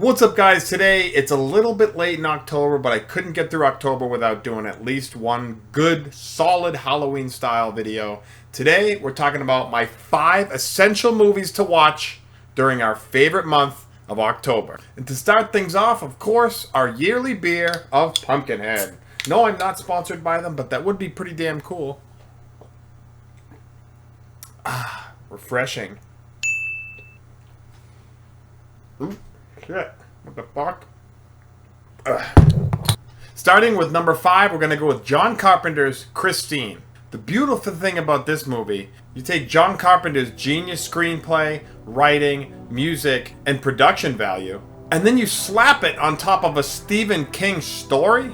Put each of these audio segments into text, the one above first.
What's up, guys? Today it's a little bit late in October, but I couldn't get through October without doing at least one good, solid Halloween style video. Today we're talking about my 5 essential movies to watch during our favorite month of October. And to start things off, of course, our yearly beer of Pumpkinhead. No, I'm not sponsored by them, but that would be pretty damn cool. Refreshing. Ooh. Shit. What the fuck? Starting with number 5, we're going to go with John Carpenter's Christine. The beautiful thing about this movie, you take John Carpenter's genius screenplay, writing, music, and production value, and then you slap it on top of a Stephen King story,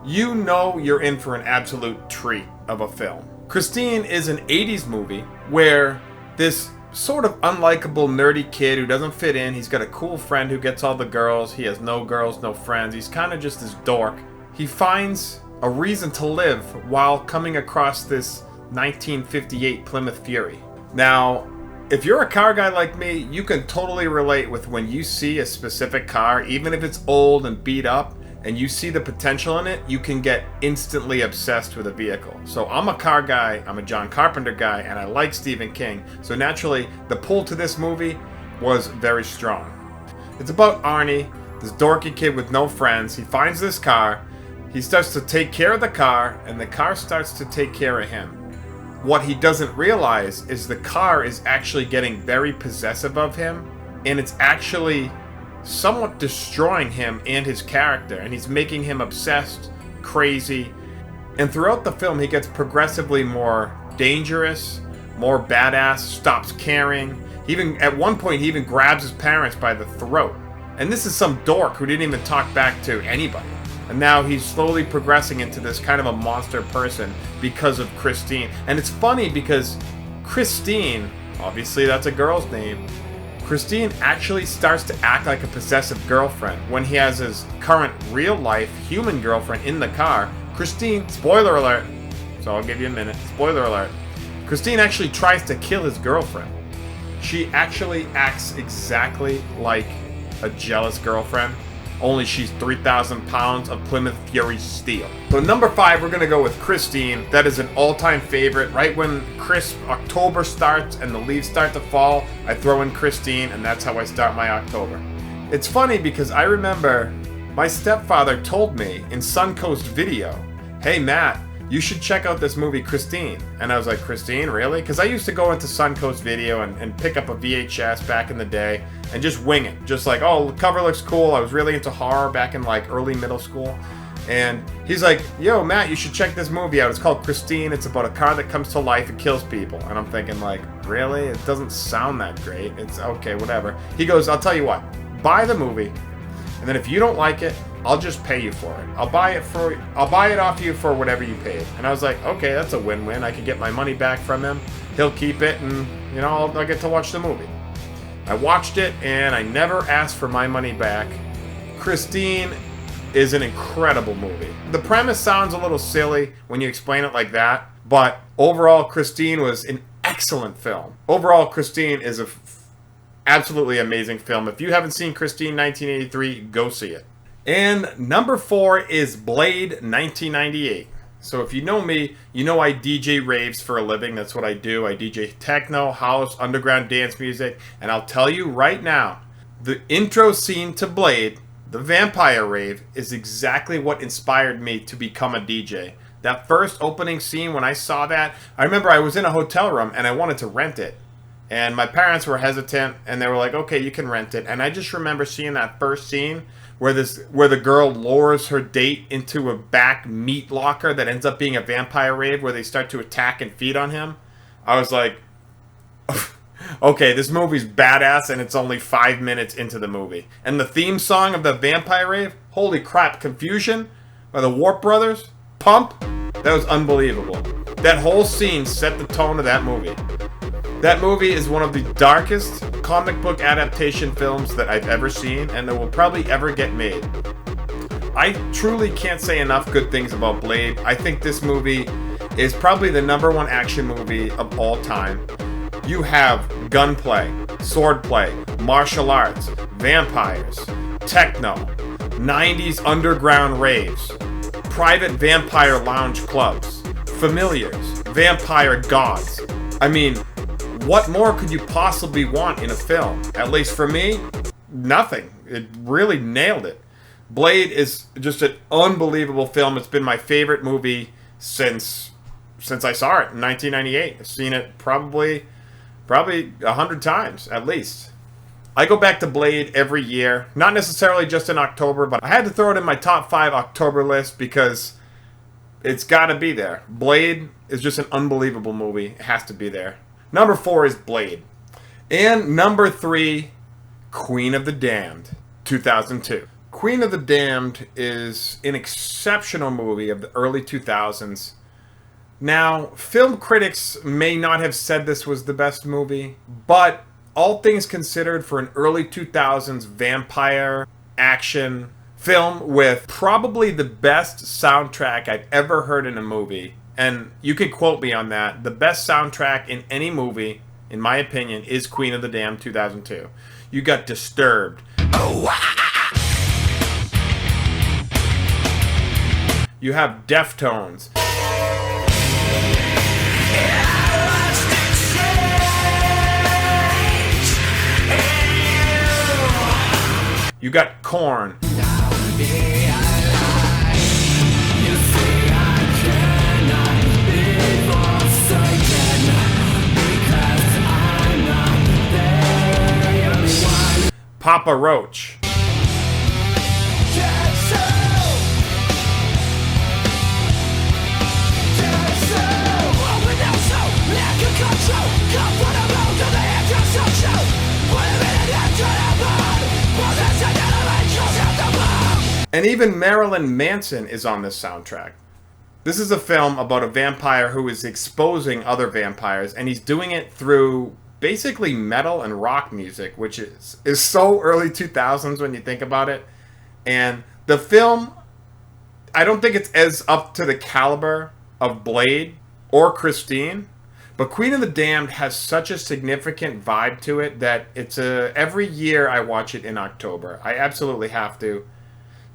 you know you're in for an absolute treat of a film. Christine is an 80s movie where this sort of unlikable nerdy kid who doesn't fit in, he's got a cool friend who gets all the girls, he has no girls, no friends, he's kind of just this dork. He finds a reason to live while coming across this 1958 Plymouth Fury. Now, if you're a car guy like me, you can totally relate with when you see a specific car, even if it's old and beat up, and you see the potential in it, you can get instantly obsessed with a vehicle. So I'm a car guy, I'm a John Carpenter guy, and I like Stephen King. So naturally, the pull to this movie was very strong. It's about Arnie, this dorky kid with no friends. He finds this car, he starts to take care of the car, and the car starts to take care of him. What he doesn't realize is the car is actually getting very possessive of him, and it's actually somewhat destroying him and his character, and he's making him obsessed, crazy, and throughout the film he gets progressively more dangerous, more badass, stops caring. At one point he even grabs his parents by the throat, and this is some dork who didn't even talk back to anybody, and now he's slowly progressing into this kind of a monster person because of Christine. And it's funny because Christine, obviously that's a girl's name, Christine actually starts to act like a possessive girlfriend when he has his current real-life human girlfriend in the car. Christine, spoiler alert, so I'll give you a minute, spoiler alert, Christine actually tries to kill his girlfriend. She actually acts exactly like a jealous girlfriend, only she's 3,000 pounds of Plymouth Fury steel. So number 5, we're going to go with Christine. That is an all-time favorite. Right when crisp October starts and the leaves start to fall, I throw in Christine, and that's how I start my October. It's funny because I remember my stepfather told me in Suncoast Video, "Hey Matt, you should check out this movie Christine." And I was like, Christine, really? Because I used to go into Suncoast Video and pick up a VHS back in the day and just wing it. Just like, oh, the cover looks cool. I was really into horror back in like early middle school. And he's like, yo, Matt, you should check this movie out. It's called Christine. It's about a car that comes to life and kills people. And I'm thinking like, really? It doesn't sound that great. It's okay, whatever. He goes, I'll tell you what, buy the movie. And then if you don't like it, I'll just pay you for it. I'll buy it off you for whatever you paid. And I was like, okay, that's a win-win. I could get my money back from him. He'll keep it, and you know, I'll get to watch the movie. I watched it, and I never asked for my money back. Christine is an incredible movie. The premise sounds a little silly when you explain it like that, but overall, Christine was an excellent film. Overall, Christine is a absolutely amazing film. If you haven't seen Christine 1983, go see it. And number 4 is Blade 1998. So if you know me, you know I DJ raves for a living. That's what I do. I DJ techno, house, underground dance music. And I'll tell you right now, the intro scene to Blade, the vampire rave, is exactly what inspired me to become a DJ. That first opening scene, when I saw that, I remember I was in a hotel room and I wanted to rent it. And my parents were hesitant and they were like, okay, you can rent it. And I just remember seeing that first scene where the girl lures her date into a back meat locker that ends up being a vampire rave where they start to attack and feed on him. I was like, okay, this movie's badass and it's only 5 minutes into the movie. And the theme song of the vampire rave, holy crap, Confusion by the Warp Brothers, Pump, that was unbelievable. That whole scene set the tone of that movie. That movie is one of the darkest comic book adaptation films that I've ever seen, and that will probably ever get made. I truly can't say enough good things about Blade. I think this movie is probably the #1 action movie of all time. You have gunplay, swordplay, martial arts, vampires, techno, 90s underground raves, private vampire lounge clubs, familiars, vampire gods. I mean, what more could you possibly want in a film? At least for me, nothing. It really nailed it. Blade is just an unbelievable film. It's been my favorite movie since I saw it in 1998. I've seen it probably 100 times at least. I go back to Blade every year, not necessarily just in October, but I had to throw it in my top 5 October list because it's got to be there. Blade is just an unbelievable movie. It has to be there. Number 4 is Blade. And number 3, Queen of the Damned, 2002. Queen of the Damned is an exceptional movie of the early 2000s. Now, film critics may not have said this was the best movie, but all things considered, for an early 2000s vampire action film with probably the best soundtrack I've ever heard in a movie, and you could quote me on that, the best soundtrack in any movie, in my opinion, is Queen of the Damned 2002. You got Disturbed. You have Deftones. You got Korn. Papa Roach. And even Marilyn Manson is on this soundtrack. This is a film about a vampire who is exposing other vampires, and he's doing it through basically metal and rock music, which is so early 2000s when you think about it. And the film, I don't think it's as up to the caliber of Blade or Christine, but Queen of the Damned has such a significant vibe to it that it's every year I watch it in October. I absolutely have to.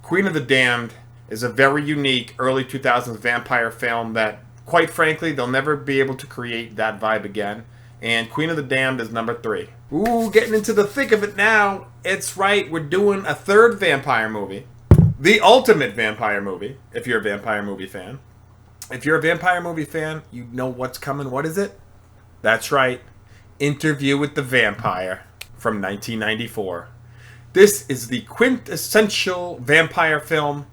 Queen of the Damned is a very unique early 2000s vampire film that, quite frankly, they'll never be able to create that vibe again. And Queen of the Damned is number 3. Ooh, getting into the thick of it now. It's right, we're doing a third vampire movie. The ultimate vampire movie, if you're a vampire movie fan. If you're a vampire movie fan, you know what's coming. What is it? That's right. Interview with the Vampire from 1994. This is the quintessential vampire film.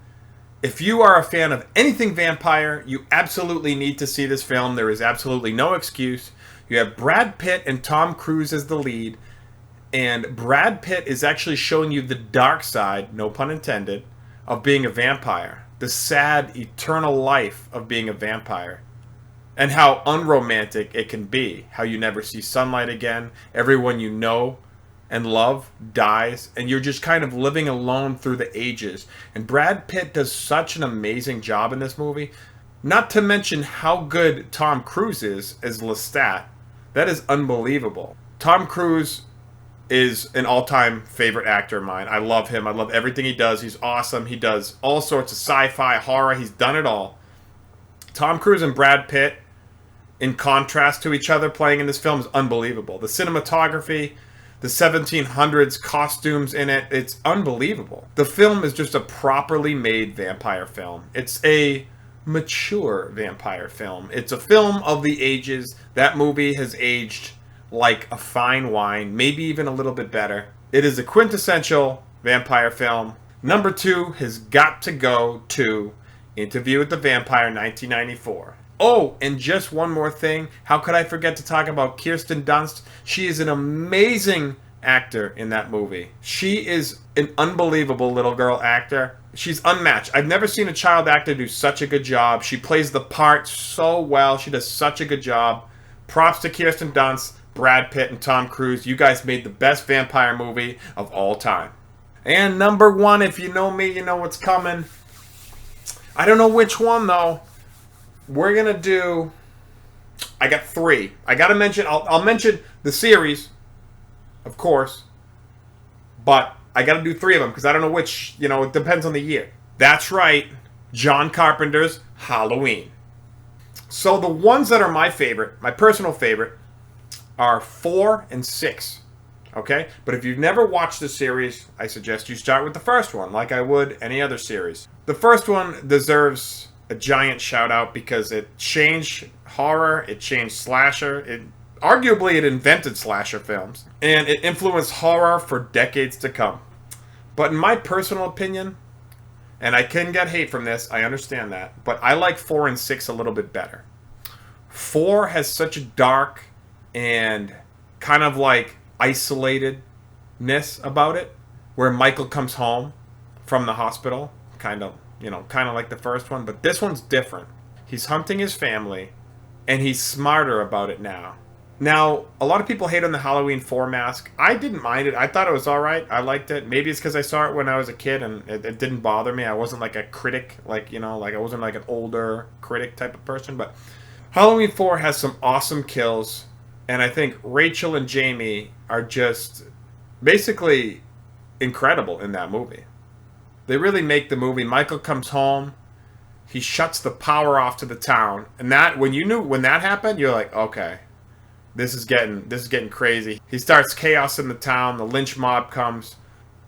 If you are a fan of anything vampire, you absolutely need to see this film. There is absolutely no excuse. You have Brad Pitt and Tom Cruise as the lead. And Brad Pitt is actually showing you the dark side, no pun intended, of being a vampire. The sad, eternal life of being a vampire. And how unromantic it can be. How you never see sunlight again. Everyone you know and love dies, and you're just kind of living alone through the ages. And Brad Pitt does such an amazing job in this movie. Not to mention how good Tom Cruise is as Lestat. That is unbelievable. Tom Cruise is an all-time favorite actor of mine. I love him. I love everything he does. He's awesome. He does all sorts of sci-fi, horror. He's done it all. Tom Cruise and Brad Pitt, in contrast to each other playing in this film, is unbelievable. The cinematography, the 1700s costumes in it, it's unbelievable. The film is just a properly made vampire film. It's a mature vampire film. It's a film of the ages. That movie has aged like a fine wine, maybe even a little bit better. It is a quintessential vampire film. Number 2 has got to go to Interview with the Vampire, 1994. Oh, and just one more thing. How could I forget to talk about Kirsten Dunst? She is an amazing actor in that movie. She is an unbelievable little girl actor. She's unmatched. I've never seen a child actor do such a good job. She plays the part so well. She does such a good job. Props to Kirsten Dunst, Brad Pitt, and Tom Cruise. You guys made the best vampire movie of all time. And number 1, if you know me, you know what's coming. I don't know which one, though. We're going to do... I got 3. I got to mention... I'll mention the series, of course. But I got to do 3 of them because I don't know which, it depends on the year. That's right, John Carpenter's Halloween. So the ones that are my favorite, my personal favorite, are 4 and 6. Okay? But if you've never watched the series, I suggest you start with the first one, like I would any other series. The first one deserves a giant shout out because it changed horror, it changed slasher, arguably it invented slasher films, and it influenced horror for decades to come. But in my personal opinion, and I can get hate from this, I understand that, but I like 4 and 6 a little bit better. 4 has such a dark and kind of like isolatedness about it, where Michael comes home from the hospital, kind of like the first one, but this one's different. He's hunting his family, and he's smarter about it now. Now, a lot of people hate on the Halloween 4 mask. I didn't mind it. I thought it was alright. I liked it. Maybe it's because I saw it when I was a kid, and it didn't bother me. I wasn't like a critic, like I wasn't like an older critic type of person, but Halloween 4 has some awesome kills, and I think Rachel and Jamie are just basically incredible in that movie. They really make the movie. Michael comes home, he shuts the power off to the town, and that when that happened, you're like, okay, this is getting crazy. He starts chaos in the town. The lynch mob comes.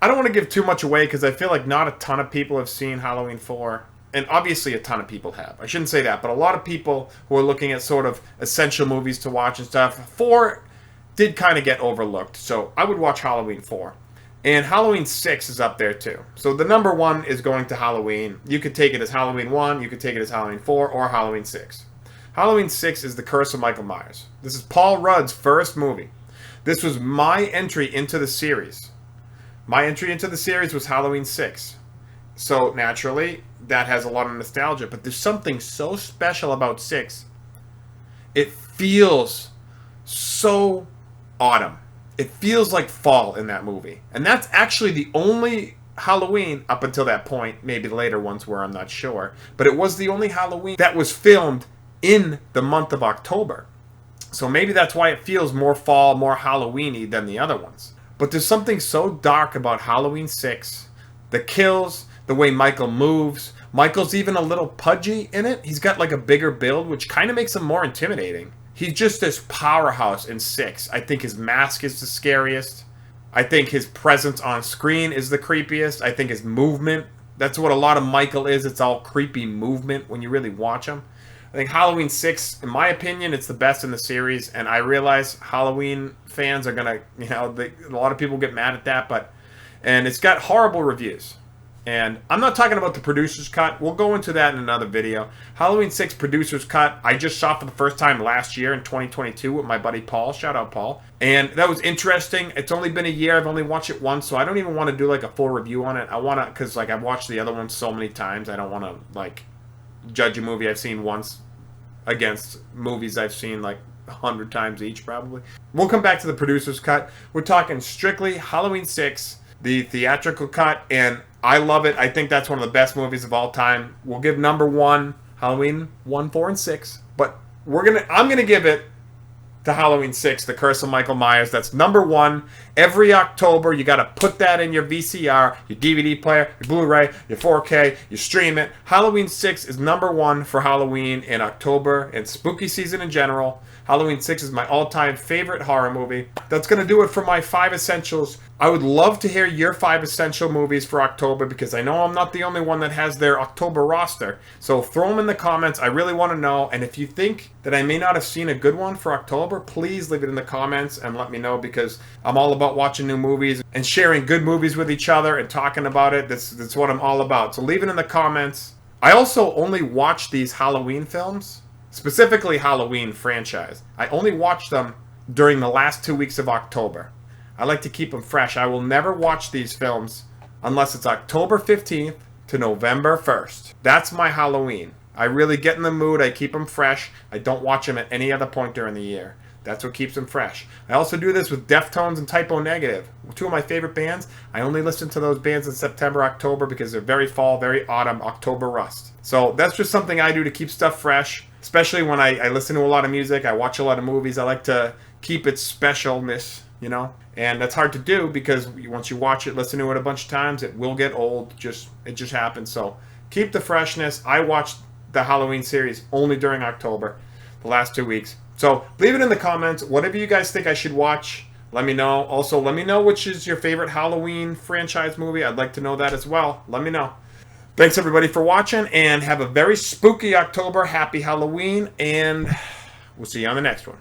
I don't want to give too much away because I feel like not a ton of people have seen Halloween 4. And obviously a ton of people have. I shouldn't say that, but a lot of people who are looking at sort of essential movies to watch and stuff, 4 did kind of get overlooked. So I would watch Halloween 4. And Halloween 6 is up there too. So the number 1 is going to Halloween. You could take it as Halloween 1, you could take it as Halloween 4, or Halloween 6. Halloween 6 is The Curse of Michael Myers. This is Paul Rudd's first movie. This was my entry into the series. My entry into the series was Halloween 6. So naturally, that has a lot of nostalgia. But there's something so special about 6. It feels so autumn. It feels like fall in that movie. And that's actually the only Halloween up until that point. Maybe later ones where I'm not sure. But it was the only Halloween that was filmed in the month of October. So maybe that's why it feels more fall, more Halloween-y than the other ones. But there's something so dark about Halloween 6. The kills, the way Michael moves. Michael's even a little pudgy in it. He's got like a bigger build, which kind of makes him more intimidating. He's just this powerhouse in 6. I think his mask is the scariest. I think his presence on screen is the creepiest. I think his movement, that's what a lot of Michael is. It's all creepy movement when you really watch him. I think Halloween 6, in my opinion, it's the best in the series. And I realize Halloween fans are going to, a lot of people get mad at that. And it's got horrible reviews. And I'm not talking about the producer's cut. We'll go into that in another video. Halloween 6 producer's cut, I just saw for the first time last year in 2022 with my buddy Paul. Shout out Paul. And that was interesting. It's only been a year. I've only watched it once, so I don't even want to do like a full review on it. I want to, because like I've watched the other ones so many times. I don't want to like judge a movie I've seen once against movies I've seen like 100 times each probably. We'll come back to the producer's cut. We're talking strictly Halloween 6, the theatrical cut, and I love it. I think that's one of the best movies of all time. We'll give number 1 Halloween 1, 4, and 6, but I'm gonna give it to Halloween 6, The Curse of Michael Myers. That's number 1. Every October, you got to put that in your VCR, your DVD player, your Blu-ray, your 4K, you stream it. Halloween 6 is number 1 for Halloween in October and spooky season in general. Halloween 6 is my all-time favorite horror movie. That's going to do it for my 5 essentials. I would love to hear your 5 essential movies for October because I know I'm not the only one that has their October roster. So throw them in the comments. I really want to know. And if you think that I may not have seen a good one for October, please leave it in the comments and let me know because I'm all about watching new movies and sharing good movies with each other and talking about it. That's what I'm all about. So leave it in the comments. I also only watch these Halloween films, specifically Halloween franchise. I only watch them during the last 2 weeks of October. I like to keep them fresh. I will never watch these films unless it's October 15th to November 1st. That's my Halloween. I really get in the mood. I keep them fresh. I don't watch them at any other point during the year. That's what keeps them fresh. I also do this with Deftones and Typo Negative, 2 of my favorite bands. I only listen to those bands in September, October because they're very fall, very autumn, October rust. So that's just something I do to keep stuff fresh, especially when I listen to a lot of music. I watch a lot of movies. I like to keep its specialness you know? And that's hard to do because once you watch it, listen to it a bunch of times, it will get old. It just happens. So keep the freshness. I watched the Halloween series only during October, the last 2 weeks. So leave it in the comments. Whatever you guys think I should watch, let me know. Also, let me know which is your favorite Halloween franchise movie. I'd like to know that as well. Let me know. Thanks, everybody, for watching, and have a very spooky October. Happy Halloween, and we'll see you on the next one.